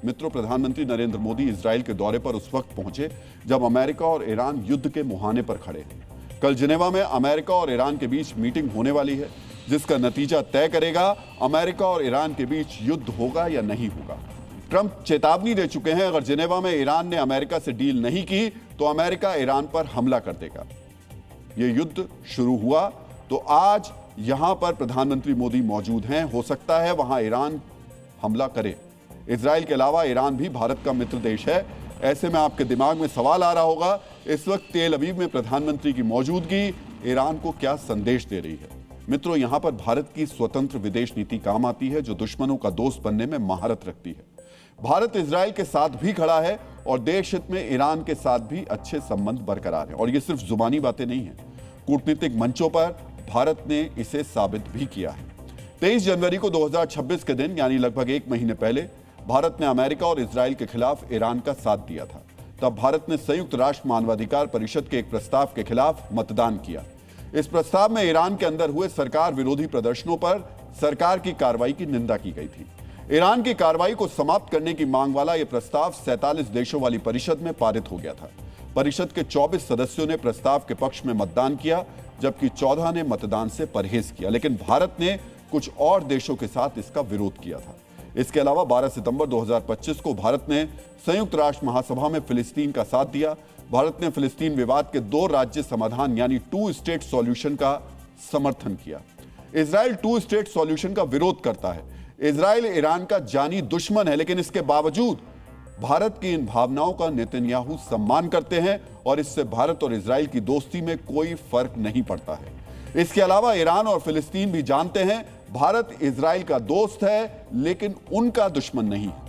मित्रों, प्रधानमंत्री नरेंद्र मोदी इजराइल के दौरे पर उस वक्त पहुंचे जब अमेरिका और ईरान युद्ध के मुहाने पर खड़े हैं। कल जिनेवा में अमेरिका और ईरान के बीच मीटिंग होने वाली है, जिसका नतीजा तय करेगा अमेरिका और ईरान के बीच युद्ध होगा या नहीं होगा। ट्रंप चेतावनी दे चुके हैं, अगर जिनेवा में ईरान ने अमेरिका से डील नहीं की तो अमेरिका ईरान पर हमला कर देगा। यह युद्ध शुरू हुआ तो आज यहां पर प्रधानमंत्री मोदी मौजूद हैं, हो सकता है वहां ईरान हमला करे। इजराइल के अलावा ईरान भी भारत का मित्र देश है। ऐसे में आपके दिमाग में सवाल आ रहा होगा, इस वक्त तेल अवीव में प्रधानमंत्री की मौजूदगी ईरान को क्या संदेश दे रही है। मित्रों, यहां पर भारत की स्वतंत्र विदेश नीति काम आती है, जो दुश्मनों का दोस्त बनने में महारत रखती है। भारत इजराइल के साथ भी खड़ा है और देश हित में ईरान के साथ भी अच्छे संबंध बरकरार है। और ये सिर्फ जुबानी बातें नहीं है, कूटनीतिक मंचों पर भारत ने इसे साबित भी किया है। 23 जनवरी को 2026 के दिन, यानी लगभग एक महीने पहले, भारत ने अमेरिका और इजराइल के खिलाफ ईरान का साथ दिया था। तब भारत ने संयुक्त राष्ट्र मानवाधिकार परिषद के एक प्रस्ताव के खिलाफ मतदान किया। इस प्रस्ताव में ईरान के अंदर हुए सरकार विरोधी प्रदर्शनों पर सरकार की कार्रवाई की निंदा की गई थी। ईरान की कार्रवाई को समाप्त करने की मांग वाला यह प्रस्ताव 47 देशों वाली परिषद में पारित हो गया था। परिषद के 24 सदस्यों ने प्रस्ताव के पक्ष में मतदान किया, जबकि 14 ने मतदान से परहेज किया। लेकिन भारत ने कुछ और देशों के साथ इसका विरोध किया था। इसके अलावा 12 सितंबर 2025 को भारत ने संयुक्त राष्ट्र महासभा में फिलिस्तीन का साथ दिया। भारत ने फिलिस्तीन विवाद के 2 राज्य समाधान यानी 2 स्टेट सॉल्यूशन का समर्थन किया। इजराइल 2 स्टेट सॉल्यूशन का विरोध करता है। इजराइल ईरान का जानी दुश्मन है, लेकिन इसके बावजूद भारत की इन भावनाओं का नेतन्याहू सम्मान करते हैं और इससे भारत और इजराइल की दोस्ती में कोई फर्क नहीं पड़ता है। इसके अलावा ईरान और फिलिस्तीन भी जानते हैं भारत इजराइल का दोस्त है, लेकिन उनका दुश्मन नहीं है।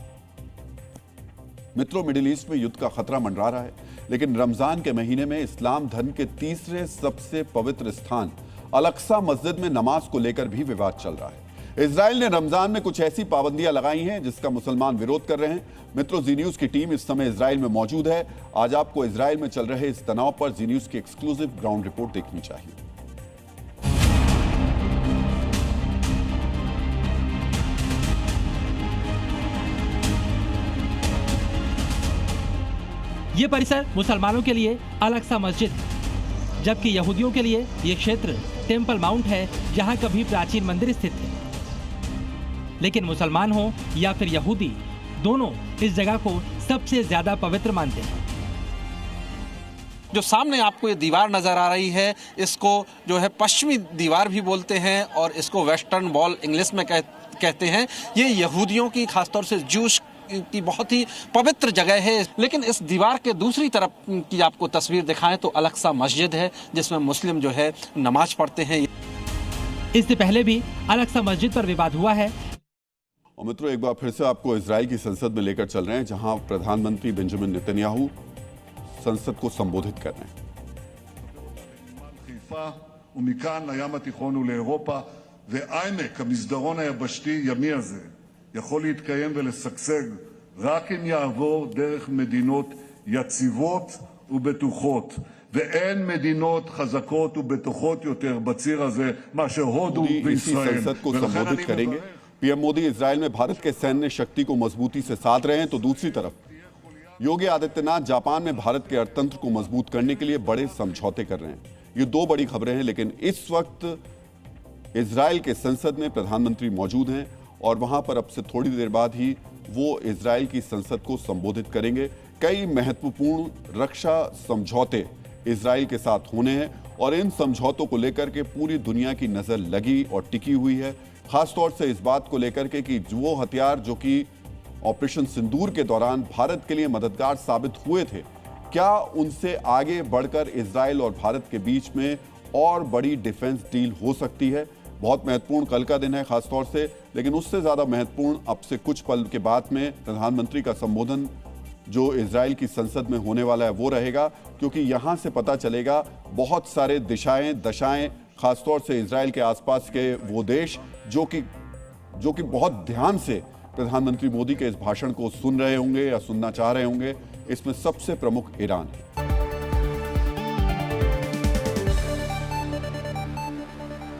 मित्रों, मिडिल ईस्ट में युद्ध का खतरा मंडरा रहा है, लेकिन रमजान के महीने में इस्लाम धर्म के तीसरे सबसे पवित्र स्थान अल-अक्सा मस्जिद में नमाज को लेकर भी विवाद चल रहा है। इजराइल ने रमजान में कुछ ऐसी पाबंदियां लगाई हैं जिसका मुसलमान विरोध कर रहे हैं। मित्रों, जी न्यूज की टीम इस समय इजराइल में मौजूद है। आज आपको इजराइल में चल रहे इस तनाव पर जी न्यूज की एक्सक्लूसिव ग्राउंड रिपोर्ट देखनी चाहिए। ये परिसर मुसलमानों के लिए अल-अक्सा मस्जिद है, जबकि यहूदियों के लिए ये क्षेत्र टेम्पल माउंट है, जहां कभी प्राचीन मंदिर स्थित थे। लेकिन मुसलमान हो या फिर यहूदी, दोनों इस जगह को सबसे ज्यादा पवित्र मानते हैं। जो सामने आपको ये दीवार नजर आ रही है, इसको जो है पश्चिमी दीवार भी बोलते हैं और इसको वेस्टर्न वॉल इंग्लिश में कहते हैं। ये यहूदियों की, खासतौर से जूस की बहुत ही पवित्र जगह है। लेकिन इस दीवार के दूसरी तरफ की आपको तस्वीर दिखाएं तो अल-अक्सा मस्जिद है, जिसमें मुस्लिम जो है नमाज पढ़ते हैं। इससे पहले भी अल-अक्सा मस्जिद पर विवाद हुआ है। और मित्रों, एक बार फिर से आपको इजराइल की संसद में लेकर चल रहे हैं, जहां प्रधानमंत्री बेंजामिन नेतन्याहू संसद को संबोधित कर रहे हैं। ומכאן לים התיכון ולאירופה, והעמק, המסדרון היבשתי ימי הזה, יכול להתקיים ולשגשג רק אם יעבור דרך מדינות יציבות ובטוחות. ואין מדינות חזקות ובטוחות יותר בציר הזה מאשר הודו וישראל. संसद को संबोधित करेंगे। पीएम मोदी इजराइल में भारत के सैन्य शक्ति को मजबूती से साध रहे हैं, तो दूसरी तरफ योगी आदित्यनाथ जापान में भारत के अर्थतंत्र को मजबूत करने के लिए बड़े समझौते कर रहे हैं। ये 2 बड़ी खबरें हैं, लेकिन इस वक्त इजराइल के संसद में प्रधानमंत्री मौजूद हैं और वहां पर अब से थोड़ी देर बाद ही वो इजराइल की संसद को संबोधित करेंगे। कई महत्वपूर्ण रक्षा समझौते इजराइल के साथ होने हैं और इन समझौतों को लेकर के पूरी दुनिया की नजर लगी और टिकी हुई है। खासतौर से इस बात को लेकर के कि वो हथियार जो कि ऑपरेशन सिंदूर के दौरान भारत के लिए मददगार साबित हुए थे, क्या उनसे आगे बढ़कर इजराइल और भारत के बीच में और बड़ी डिफेंस डील हो सकती है। बहुत महत्वपूर्ण कल का दिन है खासतौर से, लेकिन उससे ज्यादा महत्वपूर्ण अब से कुछ पल के बाद में प्रधानमंत्री का संबोधन जो इजराइल की संसद में होने वाला है वो रहेगा, क्योंकि यहां से पता चलेगा बहुत सारे दशाएं खासतौर से इजराइल के आसपास के वो देश जो कि बहुत ध्यान से प्रधानमंत्री मोदी के इस भाषण को सुन रहे होंगे या सुनना चाह रहे होंगे। इसमें सबसे प्रमुख ईरान है।